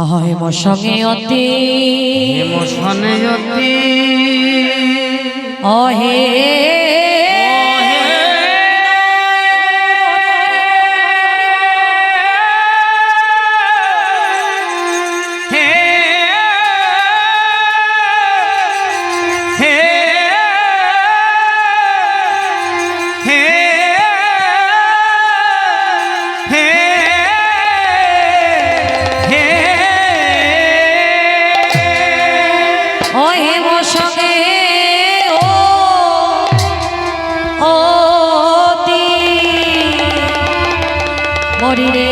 হেমসনে অতি অহে মরি রে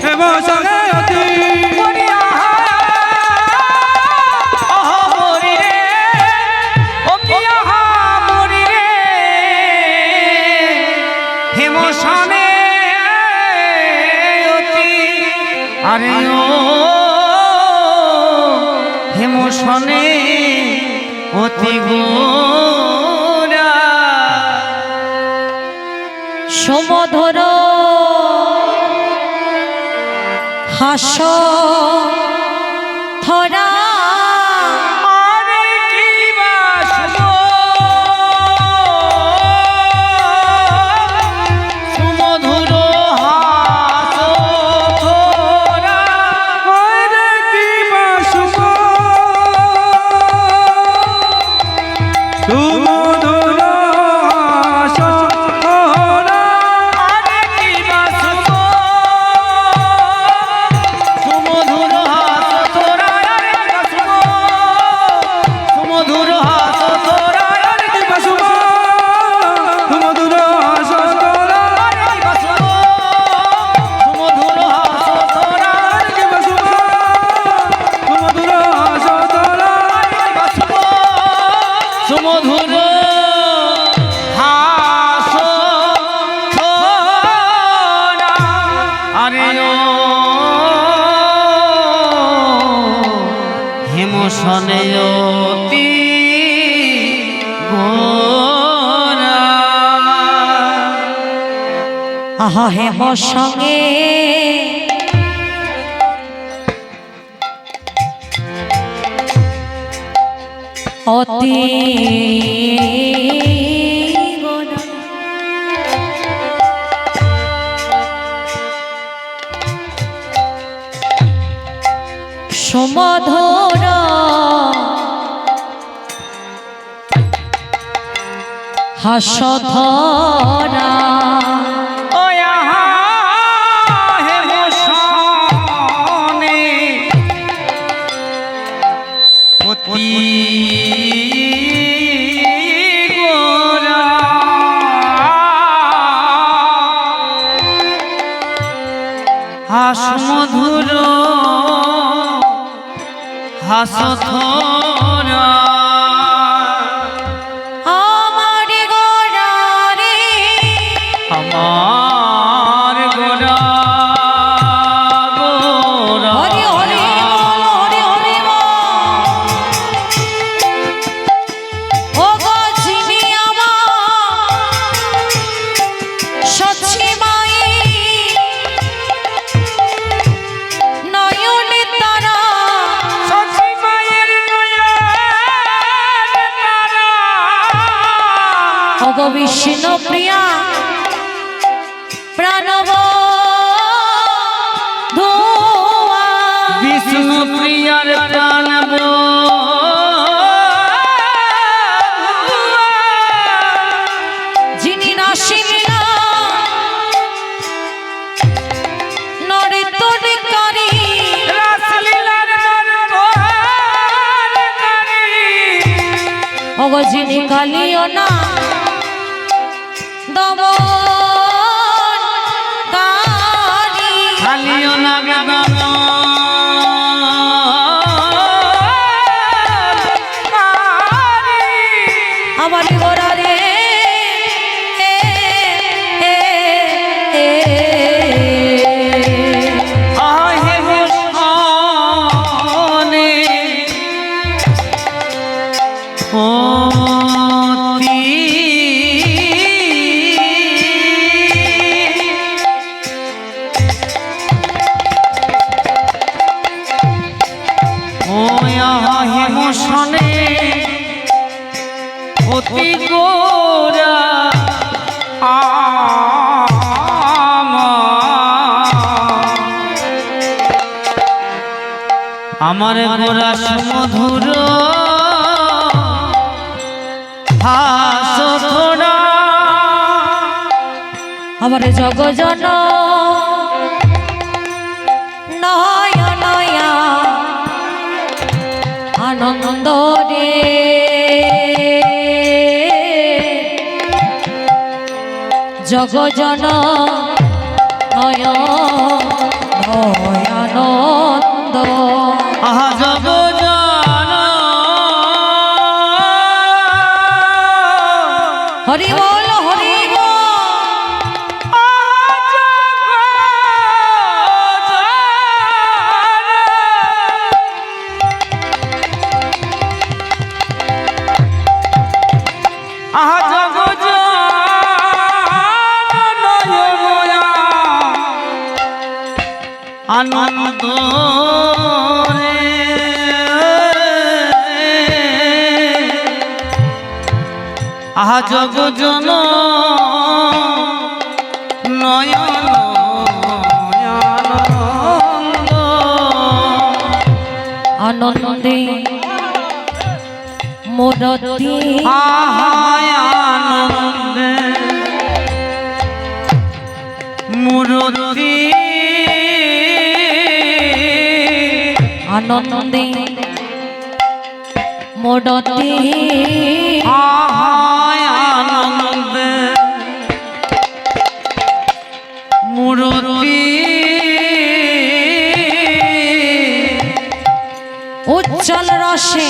হেম সঙ্গে অতি হেমসনে অতি গোরা সমধর হাস ধরা হেমসনে অতি গোরা আহা হেম সঙ্গে অতি গোরা সমধর হাস ধরা হেমসনে অতি গোরা হাস মধুর হাস ধরা আমার গোরা রে আমার গোরা গোরা হরি হরি বল হরি হরি বল ও গো যিনি আমার সচ্ছি মাই নয়নে তারা সচ্ছি মায়ের নয়নের তারা ও গো বিষ্ণু প্রিয়া প্রাণব ধোয়া বিষ্ণু প্রিয়ার প্রাণব যিনি নাসিলা নরে তোরে করি রাসলীলার নরকোহার করি ও গো যিনি কালিও না দমন কারি খালিও লাগে দমন আমার গোরা রে হেমসনে অতি হেমসনে অতি গোরা আমার গোরা সুমধুর হাস ধরা আমার জগজন নয় নয়া আনন্দ রে জগজন নয় নয় আনন্দ আহা জগজন হরি বল হরি বল আনন্দ আহা জগজন নয়ন আনন্দে মোরতি আনন্দে মুরতি আনন্দে মোরতি আনন্দে মুরতি উজ্জ্বল রসে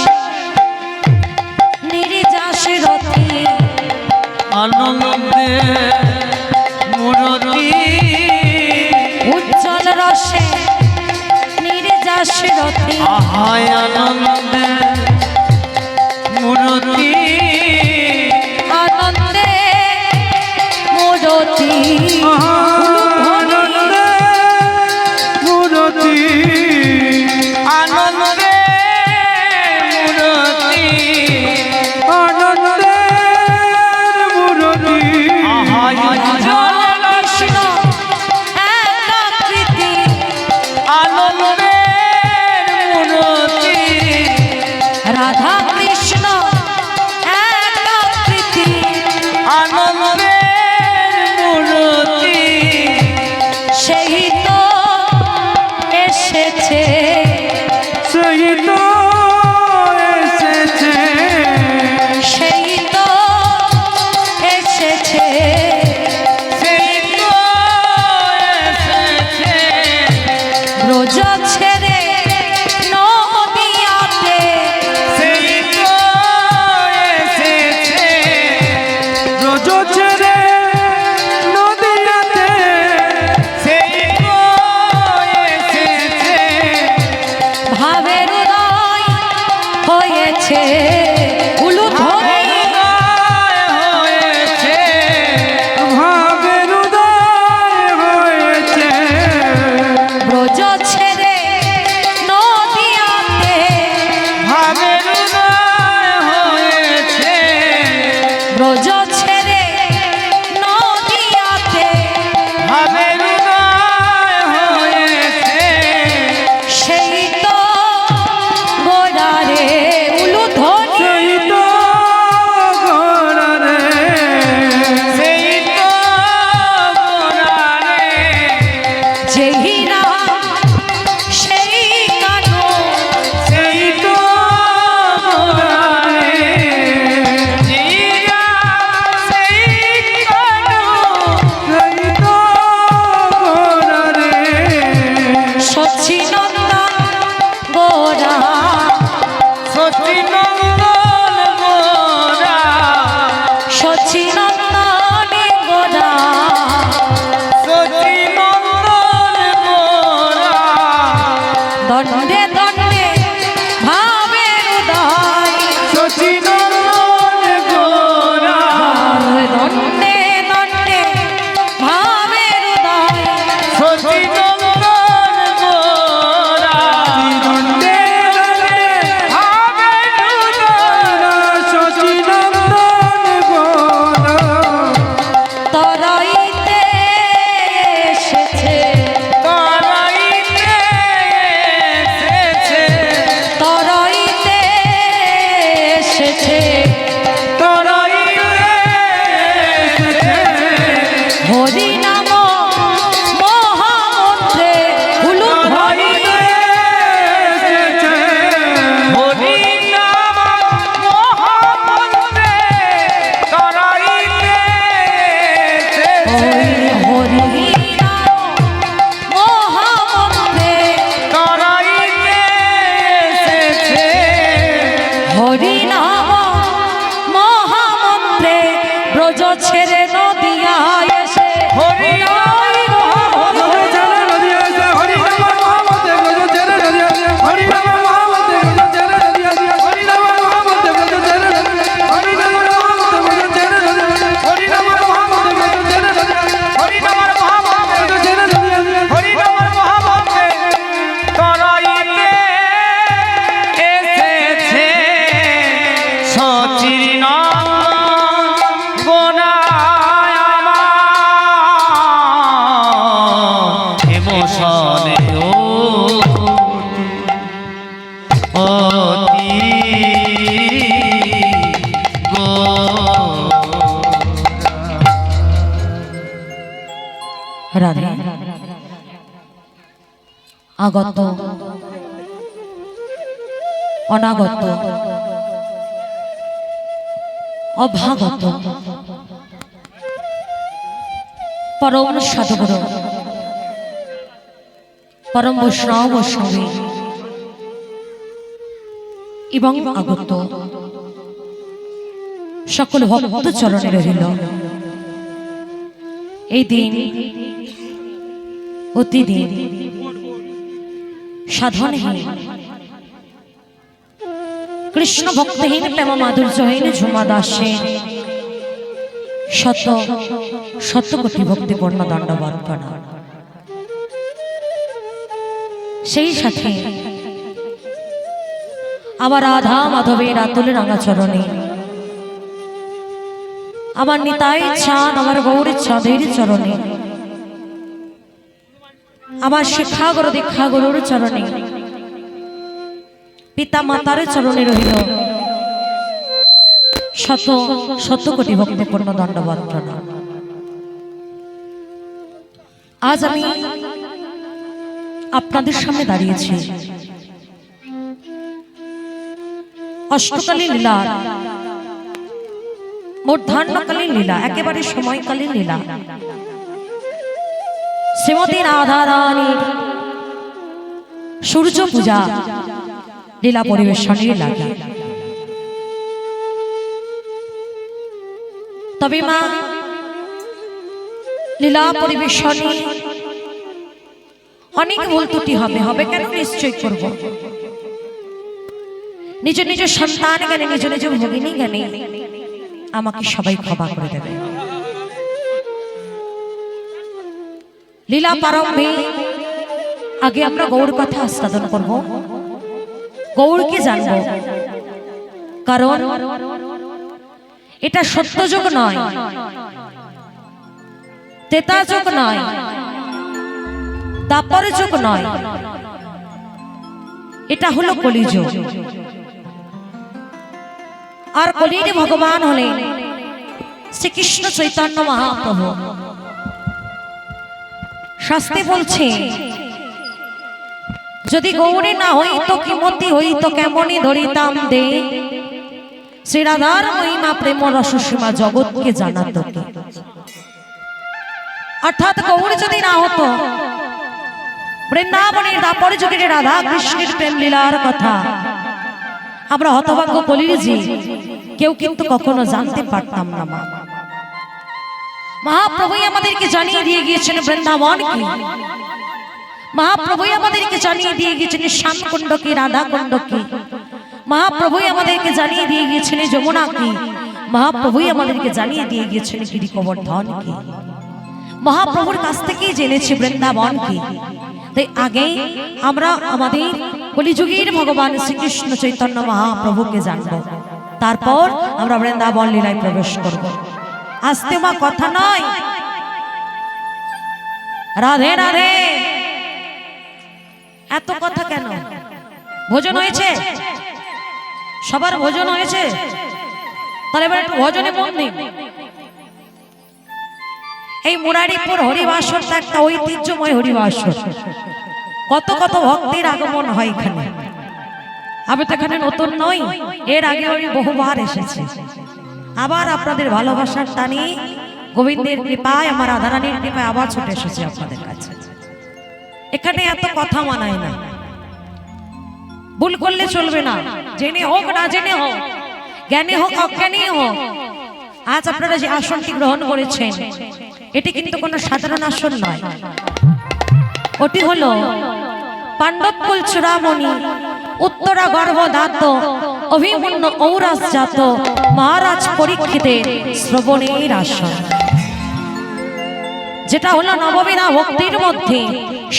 নির্যাস রথি আনন্দে মুরতি উজ্জ্বল রসে নির্যাস রথি আহায় আনন্দে মুরতি আনন্দে মোরতি আনন্দে মুরতি আনন্দে মুরতি আনন্দে মুরতি আহায় কৃষ্ণ একাকৃতি আনন্দে মুরতি রাধা কৃষ্ণ একাকৃতি আনন্দে মুরতি সেই তো এসেছে সেই তো এসেছে সেই তো এসেছে সেই তো এসেছে ব্রজ ছেড়ে নদিয়াতে সেই তো এসেছে রোজ ছেড়ে নদীতে সেই তো এসেছে ভাবের উদয় হয়েছে উলুধ্বনি হয়েছে ভাবের উদয় হয়েছে ব্রজ ছেড়ে নদিয়াতে ভাবের উদয় হয়েছে ব্রজ ছেড়ে নদিয়াতে ভাবের উদয় হয়েছে সেই তো গোড়ারে উলুধ্বনি সেই তো গোড়ারে সেই তো গোড়ারে যেই না সেই কানো সেই তো গোড়ারে জিয়া সেই কানো সেই তো গোড়ারে সচ্চিনন্দন গোড়া সচিনন্দন গোরা সচ্চিনন্দন গোড়া সচিনন্দন গোরা দণ্ডে দণ্ডে ভাবের উদয় সচিনন্দন গোরা দণ্ডে দণ্ডে ভাবের উদয় সচিনন্দন গোরা দণ্ডে দণ্ডে ভাবের উদয় সচিনন্দন গোরা তরাইতে এসেছে তারাইতে এসেছে তরাইতে এসেছে তারাইতে এসেছে হরি নাম মহামন্ত্রে উলুধ্বনি হরি নাম মহামন্ত্রে তারাইতে ওই হরি নাম মহামন্ত্রে তারাইতে এসেছে হরি নাম মহামন্ত্রে ব্রজ ছেড়ে নদিয়া এসে হরি নাম হরি নাম অতি রাধে আগত অনাগত অভাগত পরম সাধুগুরু পরম বৈষ্ণব বৈষ্ণবী এবং আগত সকল ভক্ত চরণে রহিল এই দিন অতিদিন সাধনহীন কৃষ্ণ ভক্তহীন প্রেম মাধুর্যহীন ঝুমা দাসে শত শত কোটি ভক্তিপূর্ণ দণ্ডবত প্রণাম। সেই সাথে আমার রাধা মাধবের আতুল রাঙা চরণে আমার নিতাই চাঁদ আমার গৌরী চাঁদের চরণে আমার শিক্ষা গুরু দীক্ষা গুরুর চরণে পিতা মাতার চরণে রহিল শত শত কোটি ভক্তিপূর্ণ দণ্ডবত প্রণাম। আজ আমি আপনাদের সামনে দাঁড়িয়েছি অষ্টকালীন লীলা মূর্ধান্যকালীন লীলা একেবারে সময়কালীন লীলা শ্রীমতী রাধা রানীর সূর্য পূজা লীলা পরিবেশনের লাগে। তবে মা লীলা পরিবেশনে অনেক ভুল ত্রুটি হবে কেন নিশ্চয় করব। নিজ নিজ সন্তান জ্ঞানে নিজ নিজ ভগিনী জ্ঞানে আমাকে সবাই ক্ষমা করে দেবে। লীলা প্রারম্ভে আগে আমরা গৌর কথা আস্বাদন করব, গৌরকে জানব, কারণ এটা সত্য যুগ নয়, ত্রেতা যুগ নয়, দ্বাপর যুগ নয়, এটা হলো কলিযুগ। আর কলির ভগবান হলেন শ্রীকৃষ্ণ চৈতন্য মহাপ্রভু। শাস্ত্রে বলছে যদি গৌরী না হইত কিমতি হইত কেমনি ধরিতাম দে শ্রী রাধার মহিমা প্রেম রসসীমা জগৎকে জানাতো কে। অর্থাৎ গৌরী যদি না হতো বৃন্দাবনের দাপর যুগের রাধা কৃষ্ণের প্রেম লীলার কথা আমরা হতভাগ্য কলির যে কেউ কিন্তু কখনো জানতে পারতাম না। মা মহাপ্রভুই আমাদেরকে জানিয়ে দিয়ে গিয়েছেন বৃন্দাবন কি, মহাপ্রভুই আমাদেরকে জানিয়ে দিয়ে গিয়েছেন শ্যামকুণ্ড কি, রাধা কুণ্ড কি, মহাপ্রভুই আমাদেরকে জানিয়ে দিয়ে গিয়েছেন যমুনা কি, মহাপ্রভুই আমাদেরকে জানিয়ে দিয়ে গিয়েছেন গিরি গোবর্ধন কি। মহাপ্রভুর কাছ থেকেই জেনেছি বৃন্দাবন কি। তাই আগে আমরা আমাদের কলিযুগের ভগবান শ্রীকৃষ্ণ চৈতন্য মহাপ্রভুকে জানব, তারপর আমরা বৃন্দাবন লীলায় প্রবেশ করব। আস্তে মা কথা নয়, রাধে রাধে। এত কথা কেন? ভোজন হয়েছে? সবার ভোজন হয়েছে? তাহলে এবার একটু ভোজনে মন দিন। এই মুরারিপুর হরিবাসর একটা ঐতিহ্যময় হরিবাসর, কত কত ভক্তের আগমন হয় এখানে। আমি তো এখানে নতুন নই, এর আগে আমি বহুবার এসেছি। আবার আপনাদের ভালোবাসার টানে গোবিন্দের কৃপায় আমার রাধারানীর কৃপায় আবার ছুটে এসেছি আপনাদের কাছে। এখানে এত কথা মানায় না, ভুল করলে চলবে না, জেনে হোক না জেনে হোক, জ্ঞানী হোক অজ্ঞানী হোক। আজ আপনারা যে আসনটি গ্রহণ করেছেন এটি কিন্তু কোনো সাধারণ আসন নয়, ওটি হলো পাণ্ডবকুল চূড়ামণি উত্তরা গর্ভদাত অভিমন্যু ঔরাস জাত মহারাজ পরীক্ষিতের শ্রবণের আসন, যেটা হলো নববিধা ভক্তির মধ্যে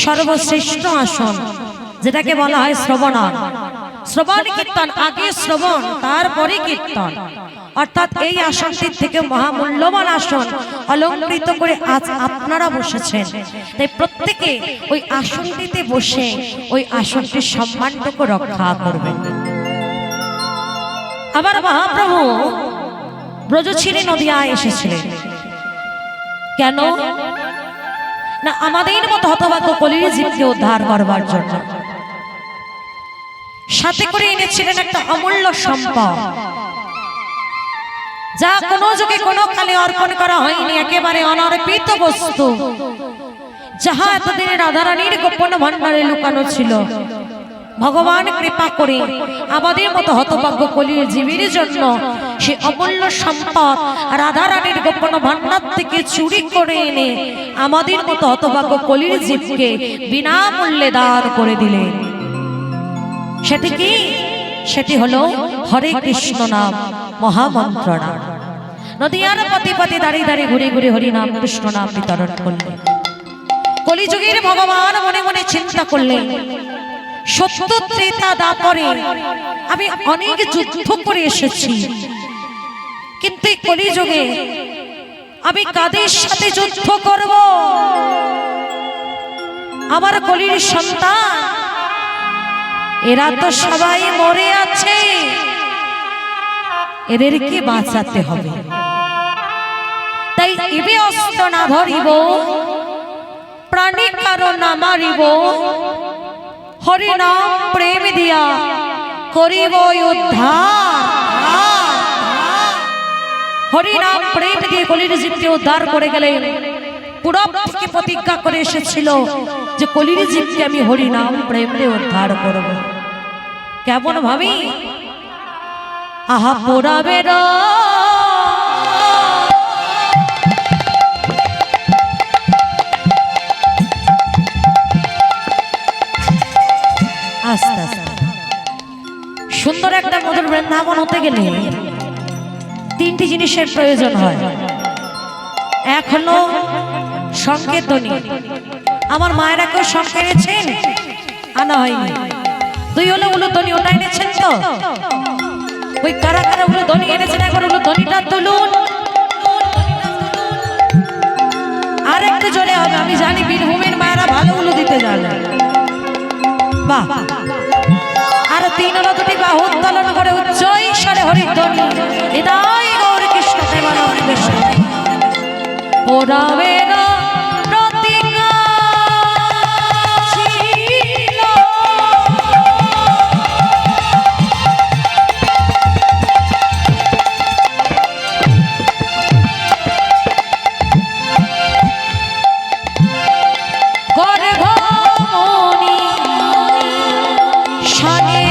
সর্বশ্রেষ্ঠ আসন, যেটাকে বলা হয় শ্রবণ। শ্রবণ কীর্তন, আগে শ্রবণ তারপরে কীর্তন। অর্থাৎ এই আসনটির থেকে মহামূল্যবান আসন অলংকৃত করে আজ আপনারা বসেছেন, তাই প্রত্যেকে ওই আসনটিতে বসে ওই আসনটির সম্মানটুকু রক্ষা করবেন। আবার মহাপ্রভু ব্রজছিরি নদিয়ায় এসেছিলেন কেন না? আমাদের মতো হতভাগ্য কলির জীবকে উদ্ধার করবার জন্য। সাথে করে এনেছিলেন একটা অমূল্য সম্পদ, যা কোনো যুগে কোনো কালে অর্পণ করা হয়নি, একেবারে অনর্পিত বস্তু, যাহা এতদিন রাধারানীর গোপন ভান্ডারে লুকানো ছিল। ভগবান কৃপা করে আমাদের মতো হতভাগ্য কলির জীবের জন্য সে অমূল্য সম্পদ রাধারানীর গোপন ভান্ডার থেকে চুরি করে এনে আমাদের মতো হতভাগ্য কলির জীবকে বিনামূল্যে দান করে দিলেন। সেটি কি? সেটি হলো হরে কৃষ্ণ নাম মহামন্ত্র নাম। নদিয়ার পথে পথে দাঁড়িয়ে দাঁড়িয়ে ঘুরে ঘুরে হরি নাম কৃষ্ণ নাম বিতরণ করলেন। কলিযুগের ভগবান মনে মনে চিন্তা করলেন, সত্য ত্রেতা দাপরে আমি অনেক যুদ্ধ করে এসেছি, কিন্তু এই কলিযুগে আমি কাদের সাথে যুদ্ধ করব? আমার কলির সন্তান এরা তো সবাই মরে আছে, এদেরকে বাঁচাতে হবে। তাই এবে অস্ত্র না ধরিব, প্রাণী কারো না মারিব, হরি নাম প্রেম দিয়া করিব উদ্ধার। হরি নাম প্রেম দিয়ে কলির জীবকে উদ্ধার করে গেলেন। পূরব থেকে প্রতিজ্ঞা করে এসেছিল যে কলির জীবকে আমি হরি নাম প্রেম দিয়ে উদ্ধার করব। কেমন ভাবি? আহা পূরবের আস্তে আস্তে সুন্দর একটা মধুর বৃন্দাবন হতে গেলে তিনটি জিনিসের প্রয়োজন হয়। এক হলো সংকেত ধ্বনি। আমার মায়েরা কেউ সংকেত এনেছেন? আনা হয়নি। দুই হলো উলুধ্বনি, ওটা এনেছেন তো? ওই কারা কারা উলুধ্বনি এনেছেন একবার উলুধ্বনিটা তুলুন। আর একটু জোরে হবে, আমি জানি বীরভূমের মায়েরা ভালো উলু দিতে জানে। বাহ। আর তিন হলো দুটি বাহু উত্তোলন করে উচ্চ ঈশ্বরে হরিধ্বনি। হৃদয় গৌর কৃষ্ণ প্রেমানন্দ কৃষ্ণ। পূরবের প্রতিজ্ঞা ছিল, গর্ভমণি শনে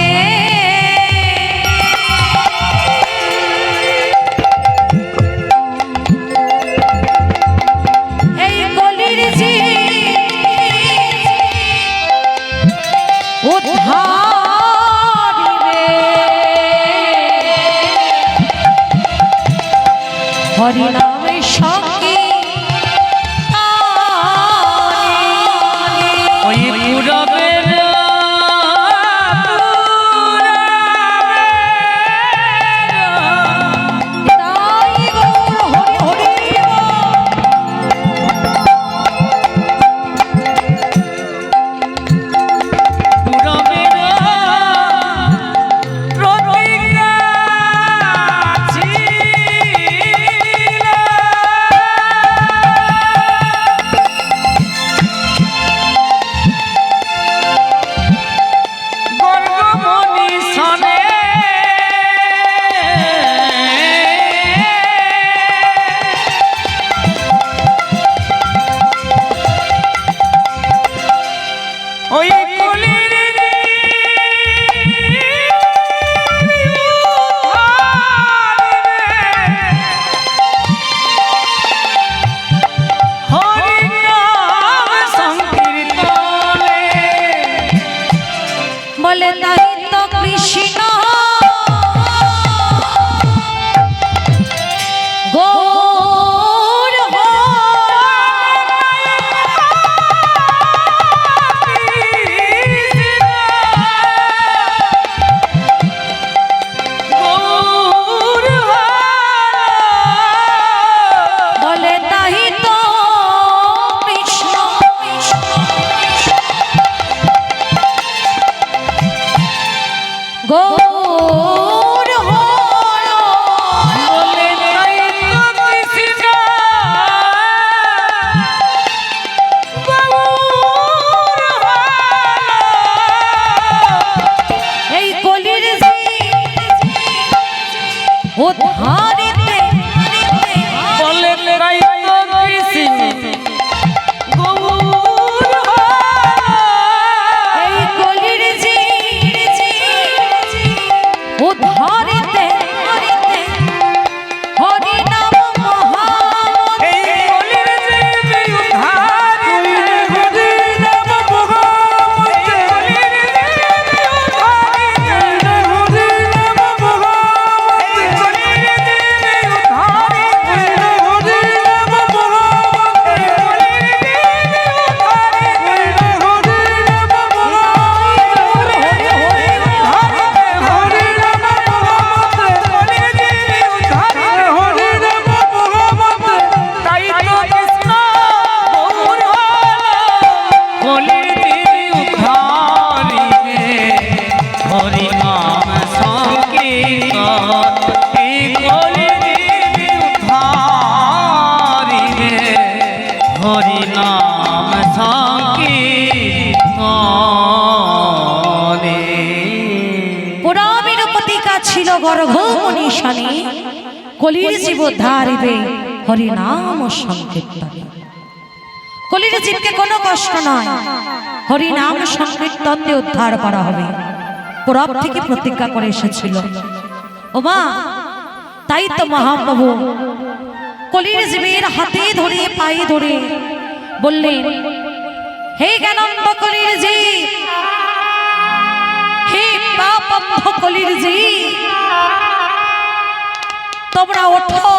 এই কলির জীব উদ্ধারিবে। হরি নামে সঙ্গী ওই পূরবের হৃদয় গৌর হরি হরি পূরবের প্রতিজ্ঞা ছিল, গৌর হর বলে তাই তো কৃষ্ণ গৌর হলো। এই কলির উদ্ধারিতে বলে তাই তো কৃষ্ণ গৌর হলো। এই কলির উদ্ধারিতে হরি নাম মহামন্ত্র এই কলির জীবে উদ্ধার হরি নাম মহামন্ত্র। এই কলির জীবে উদ্ধার হরি নাম মহামন্ত্র। এই কলির জীবে উদ্ধার হরি নাম মহামন্ত্র। এই কলির জীবে উদ্ধার হরি নাম মহামন্ত্র। হরি হরি উদ্ধার হরি নাম মহামন্ত্র। কলির জীবে উদ্ধার হরি নাম মহামন্ত্র। তাই তো কৃষ্ণ গৌর হলো। কলির জীবে উদ্ধারিবে হরি নাম সংকীর্তন। এই কলির জীবে উদ্ধারিবে হরি নাম সংকীর্তনে। পুরামের প্রতিকা ছিল গর্ভ মনীষানী কলির জীব ধারিবে হরি নাম সংকীর্তনে। কলির জীবকে কোনো কষ্ট নয়, হরি নাম সংকীর্তন দিয়ে উদ্ধার করা হবে। পুরব থেকে প্রতিজ্ঞা করে এসেছিল। ও মা, তাই তো মহাপ্রভু কলির জীবের হাতে ধরে পায়ে ধরে বললেন, হে জ্ঞানন্দ কলির জীব, হে পাপন্ধ কলির জীব, তোমরা ওঠো,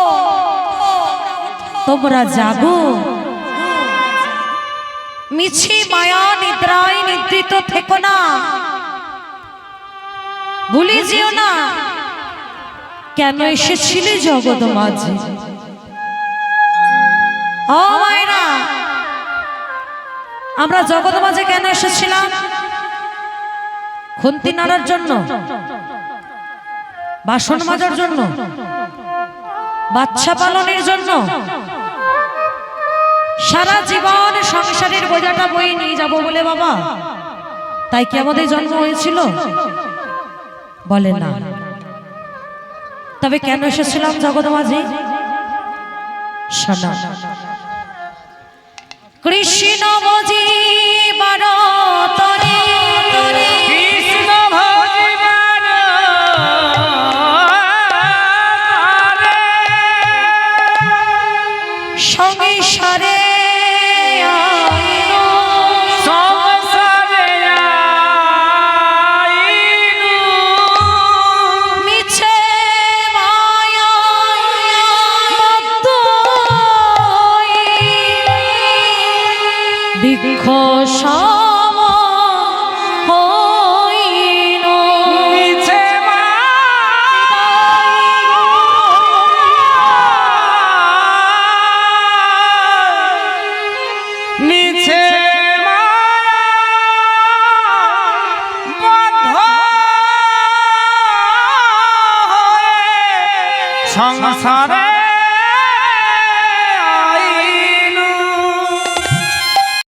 তোমরা জাগো, মিছি মায়া নিদ্রায় নিদ্রিত থেকো না, ভুলে যেও না কেন এসেছিলে জগৎ মাঝে। ও মায়েরা, আমরা জগৎ মাঝে কেন এসেছিলাম? খুন্তি নাড়ার জন্য, বাসন মাজার জন্য, বাচ্চা পালনের জন্য, সারা জীবন সংসারের বোঝাটা বয়ে নিয়ে যাব বলে বাবা, তাই কি আমাদের জন্ম হয়েছিল? বলে না। তবে কেন এসেছিলাম জগৎ মাঝে? শোনা, কৃষ্ণ বুঝিবার তরে কৃষ্ণ ভজিবার সংসারে সংসারে আইনু। মিছে মায়ায় মত্ত দীর্ঘ সম হইল। মিছে মিছে সংসারে